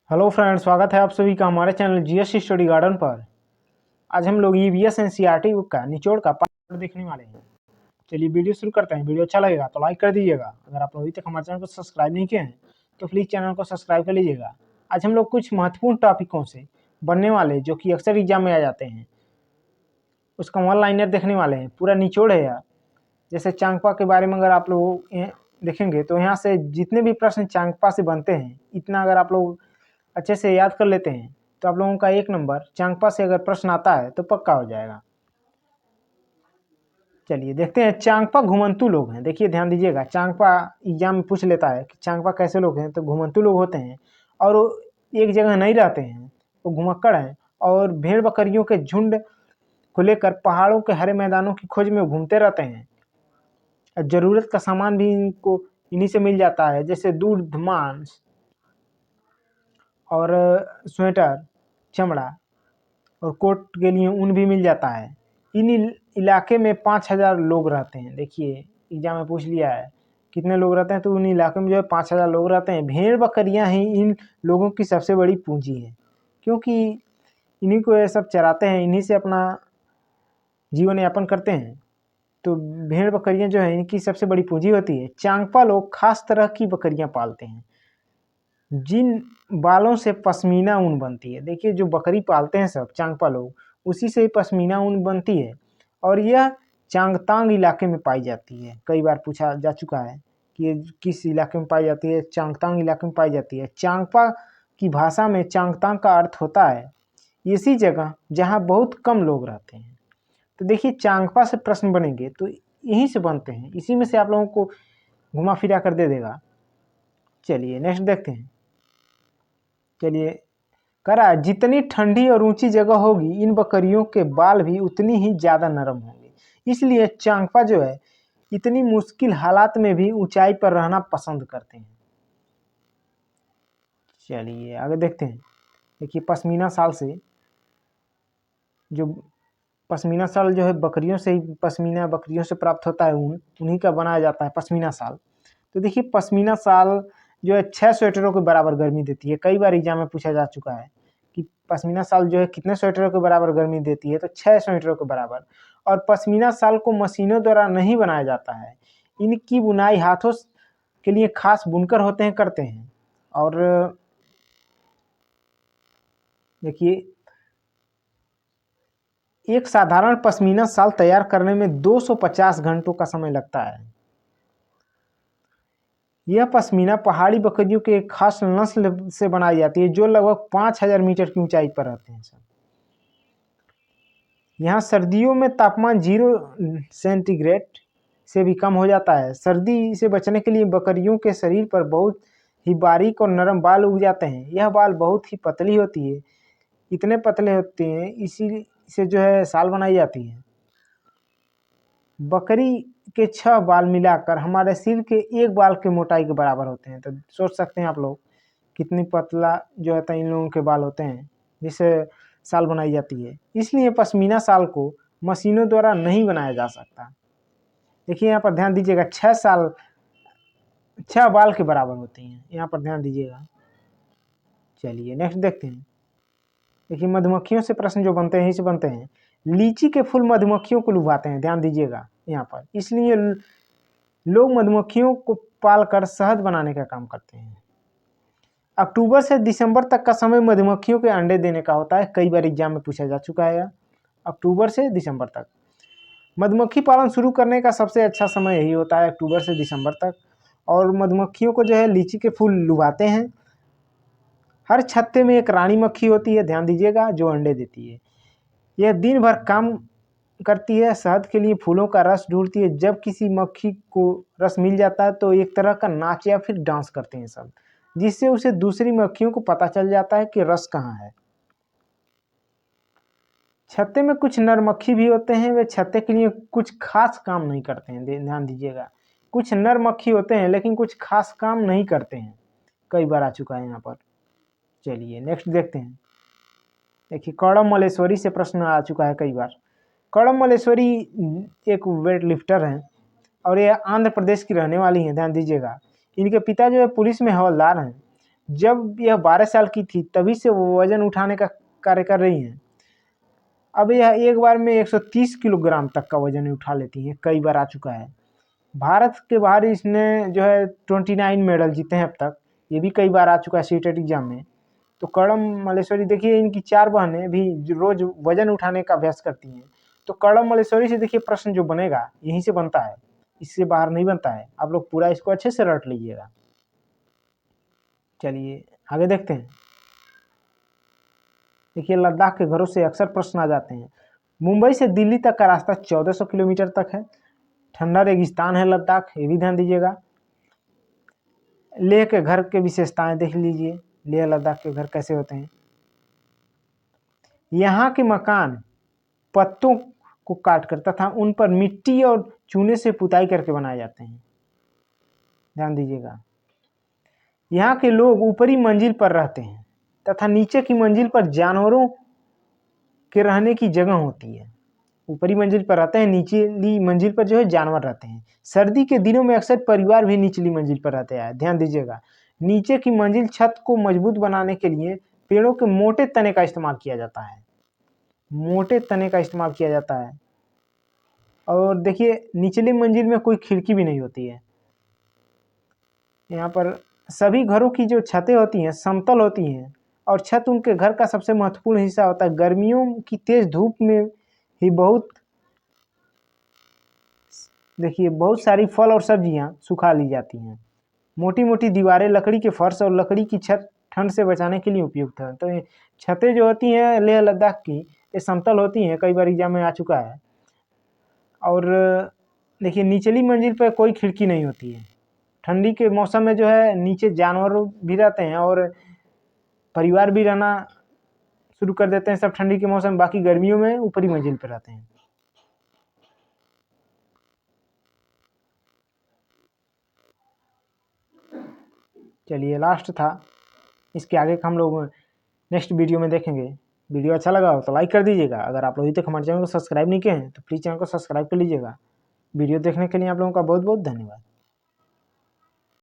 Hello friend, स्वागत है आप सभी का हमारे चैनल जीएस स्टडी गार्डन पर। आज हम लोग ईवीएस एनसीईआरटी बुक का निचोड़ का पार्ट देखने वाले हैं। चलिए वीडियो शुरू करते हैं। वीडियो अच्छा लगेगा तो लाइक कर दीजिएगा। अगर आप लोग अभी तक हमारे चैनल को सब्सक्राइब नहीं किए हैं तो प्लीज़ चैनल को सब्सक्राइब कर लीजिएगा। आज हम लोग कुछ महत्वपूर्ण टॉपिकों से बनने वाले जो कि अक्सर एग्जाम में आ जाते हैं उसका वन लाइनर देखने वाले हैं। पूरा निचोड़ है यार। जैसे चांगपा के बारे में अगर आप लोग देखेंगे तो यहाँ से जितने भी प्रश्न चांगपा से बनते हैं, इतना अगर आप लोग अच्छे से याद कर लेते हैं तो आप लोगों का 1 नंबर चांगपा से अगर प्रश्न आता है तो पक्का हो जाएगा। चलिए देखते हैं। चांगपा घुमंतु लोग हैं। देखिए ध्यान दीजिएगा, चांगपा एग्जाम में पूछ लेता है कि चांगपा कैसे लोग हैं, तो घुमंतु लोग होते हैं और वो एक जगह नहीं रहते हैं, वो घुमक्कड़ हैं और भेड़ बकरियों के झुंड को लेकर पहाड़ों के हरे मैदानों की खोज में घूमते रहते हैं। ज़रूरत का सामान भी इनको इन्हीं से मिल जाता है, जैसे दूध, मांस और स्वेटर, चमड़ा और कोट के लिए ऊन भी मिल जाता है। इन इलाके में 5,000 लोग रहते हैं। देखिए एग्जाम में पूछ लिया है कितने लोग रहते हैं, तो उन इलाके में जो है 5,000 लोग रहते हैं। भेड़ बकरियां ही इन लोगों की सबसे बड़ी पूंजी है, क्योंकि इन्हीं को ये सब चराते हैं, इन्हीं से अपना जीवन यापन करते हैं। तो भेड़ बकरियां जो है इनकी सबसे बड़ी पूंजी होती है। चांगपा लोग खास तरह की बकरियां पालते हैं जिन बालों से पश्मीना ऊन बनती है। देखिए जो बकरी पालते हैं सब चांगपा लोग, उसी से पश्मीना ऊन बनती है और यह चांगतांग इलाके में पाई जाती है। कई बार पूछा जा चुका है कि ये किस इलाके में पाई जाती है। चांगतांग इलाके में पाई जाती है। चांगपा की भाषा में चांगतांग का अर्थ होता है इसी जगह जहाँ बहुत कम लोग रहते हैं। तो देखिए चांगपा से प्रश्न बनेंगे तो यहीं से बनते हैं, इसी में से आप लोगों को घुमा फिरा कर दे देगा। चलिए नेक्स्ट देखते हैं। चलिए करा, जितनी ठंडी और ऊंची जगह होगी इन बकरियों के बाल भी उतनी ही ज़्यादा नरम होंगे। इसलिए चांगपा जो है इतनी मुश्किल हालात में भी ऊंचाई पर रहना पसंद करते हैं। चलिए आगे देखते हैं। देखिए पश्मीना शाल से जो पश्मीना शाल जो है बकरियों से ही, पश्मीना बकरियों से प्राप्त होता है ऊन, उन्हीं का बनाया जाता है पश्मीना शाल। तो देखिए पश्मीना शाल जो है 6 स्वेटरों के बराबर गर्मी देती है। कई बार एग्जाम में पूछा जा चुका है कि पश्मीना शाल जो है कितने स्वेटरों के बराबर गर्मी देती है, तो 6 स्वेटरों के बराबर। और पश्मीना शाल को मशीनों द्वारा नहीं बनाया जाता है, इनकी बुनाई हाथों के लिए खास बुनकर होते हैं, करते हैं। और देखिए एक साधारण पश्मीना शाल तैयार करने में 250 घंटों का समय लगता है। यह पश्मीना पहाड़ी बकरियों के एक खास नस्ल से बनाई जाती है जो लगभग 5,000 मीटर की ऊंचाई पर रहते हैं सब। यहाँ सर्दियों में तापमान 0 सेंटीग्रेड से भी कम हो जाता है। सर्दी से बचने के लिए बकरियों के शरीर पर बहुत ही बारीक और नरम बाल उग जाते हैं। यह बाल बहुत ही पतली होती है, इतने पतले होते हैं इसी से जो है शाल बनाई जाती है। बकरी के 6 बाल मिलाकर हमारे सिर के 1 बाल के मोटाई के बराबर होते हैं। तो सोच सकते हैं आप लोग कितनी पतला जो है इन लोगों के बाल होते हैं जिससे शाल बनाई जाती है। इसलिए पश्मीना शाल को मशीनों द्वारा नहीं बनाया जा सकता। देखिए यहाँ पर ध्यान दीजिएगा, 6 बाल के बराबर होते हैं, यहाँ पर ध्यान दीजिएगा। चलिए नेक्स्ट देखते हैं। देखिए मधुमक्खियों से प्रश्न जो बनते हैं यही से बनते हैं। लीची के फूल मधुमक्खियों को लुभाते हैं, ध्यान दीजिएगा यहाँ पर। इसलिए लोग मधुमक्खियों को पालकर शहद बनाने का काम करते हैं। अक्टूबर से दिसंबर तक का समय मधुमक्खियों के अंडे देने का होता है। कई बार एग्जाम में पूछा जा चुका है। अक्टूबर से दिसंबर तक मधुमक्खी पालन शुरू करने का सबसे अच्छा समय यही होता है, अक्टूबर से दिसंबर तक। और मधुमक्खियों को जो है लीची के फूल लुभाते हैं। हर छत्ते में एक रानी मक्खी होती है, ध्यान दीजिएगा, जो अंडे देती है। यह दिन भर काम करती है, शहद के लिए फूलों का रस ढूंढती है। जब किसी मक्खी को रस मिल जाता है तो एक तरह का नाच या फिर डांस करते हैं सब, जिससे उसे दूसरी मक्खियों को पता चल जाता है कि रस कहाँ है। छत्ते में कुछ नर मक्खी भी होते हैं, वे छत्ते के लिए कुछ खास काम नहीं करते हैं, ध्यान दीजिएगा। कुछ नर मक्खी होते हैं लेकिन कुछ खास काम नहीं करते हैं। कई बार आ चुका है यहाँ पर। चलिए नेक्स्ट देखते हैं। देखिए कौड़म मलेश्वरी से प्रश्न आ चुका है कई बार। कौड़म मलेश्वरी एक वेट लिफ्टर हैं और ये आंध्र प्रदेश की रहने वाली हैं, ध्यान दीजिएगा। इनके पिता जो है पुलिस में हवलदार हैं। जब यह 12 साल की थी तभी से वो वजन उठाने का कार्य कर रही हैं। अब यह एक बार में 130 किलोग्राम तक का वजन उठा लेती हैं, कई बार आ चुका है। भारत के बाहर इसने जो है 29 मेडल जीते हैं अब तक, ये भी कई बार आ चुका है सीटेट एग्जाम में। तो कर्णम मल्लेश्वरी देखिए, इनकी 4 बहनें भी रोज वजन उठाने का अभ्यास करती हैं। तो कर्णम मल्लेश्वरी से देखिए प्रश्न जो बनेगा यहीं से बनता है, इससे बाहर नहीं बनता है। आप लोग पूरा इसको अच्छे से रट लीजिएगा। चलिए आगे देखते हैं। देखिए लद्दाख के घरों से अक्सर प्रश्न आ जाते हैं। मुंबई से दिल्ली तक का रास्ता 1400 किलोमीटर तक है। ठंडा रेगिस्तान है लद्दाख, ये भी ध्यान दीजिएगा। लेह के घर के विशेषताएं देख लीजिए, लेह लद्दाख के घर कैसे होते हैं। यहाँ के मकान पत्तों को काट कर तथा उन पर मिट्टी और चूने से पुताई करके बनाए जाते हैं, ध्यान दीजिएगा। यहाँ के लोग ऊपरी मंजिल पर रहते हैं तथा नीचे की मंजिल पर जानवरों के रहने की जगह होती है। ऊपरी मंजिल पर रहते हैं, निचली मंजिल पर जो है जानवर रहते हैं। सर्दी के दिनों में अक्सर परिवार भी निचली मंजिल पर रहते हैं, ध्यान दीजिएगा। नीचे की मंजिल छत को मजबूत बनाने के लिए पेड़ों के मोटे तने का इस्तेमाल किया जाता है, मोटे तने का इस्तेमाल किया जाता है। और देखिए निचली मंजिल में कोई खिड़की भी नहीं होती है। यहाँ पर सभी घरों की जो छतें होती हैं समतल होती हैं और छत उनके घर का सबसे महत्वपूर्ण हिस्सा होता है। गर्मियों की तेज धूप में ही बहुत सारी फल और सब्जियां सुखा ली जाती हैं। मोटी मोटी दीवारें, लकड़ी के फर्श और लकड़ी की छत ठंड से बचाने के लिए उपयुक्त है। तो ये छतें जो होती हैं लेह लद्दाख की, ये समतल होती हैं, कई बार एग्जाम में आ चुका है। और देखिए निचली मंजिल पर कोई खिड़की नहीं होती है। ठंडी के मौसम में जो है नीचे जानवर भी रहते हैं और परिवार भी रहना शुरू कर देते हैं सब ठंडी के मौसम। बाकी गर्मियों में ऊपरी मंजिल पर रहते हैं। चलिए लास्ट था, इसके आगे का हम लोग नेक्स्ट वीडियो में देखेंगे। वीडियो अच्छा लगा हो तो लाइक कर दीजिएगा। अगर आप लोग अभी तक हमारे चैनल को सब्सक्राइब नहीं किए हैं तो प्लीज़ चैनल को सब्सक्राइब कर लीजिएगा। वीडियो देखने के लिए आप लोगों का बहुत बहुत धन्यवाद।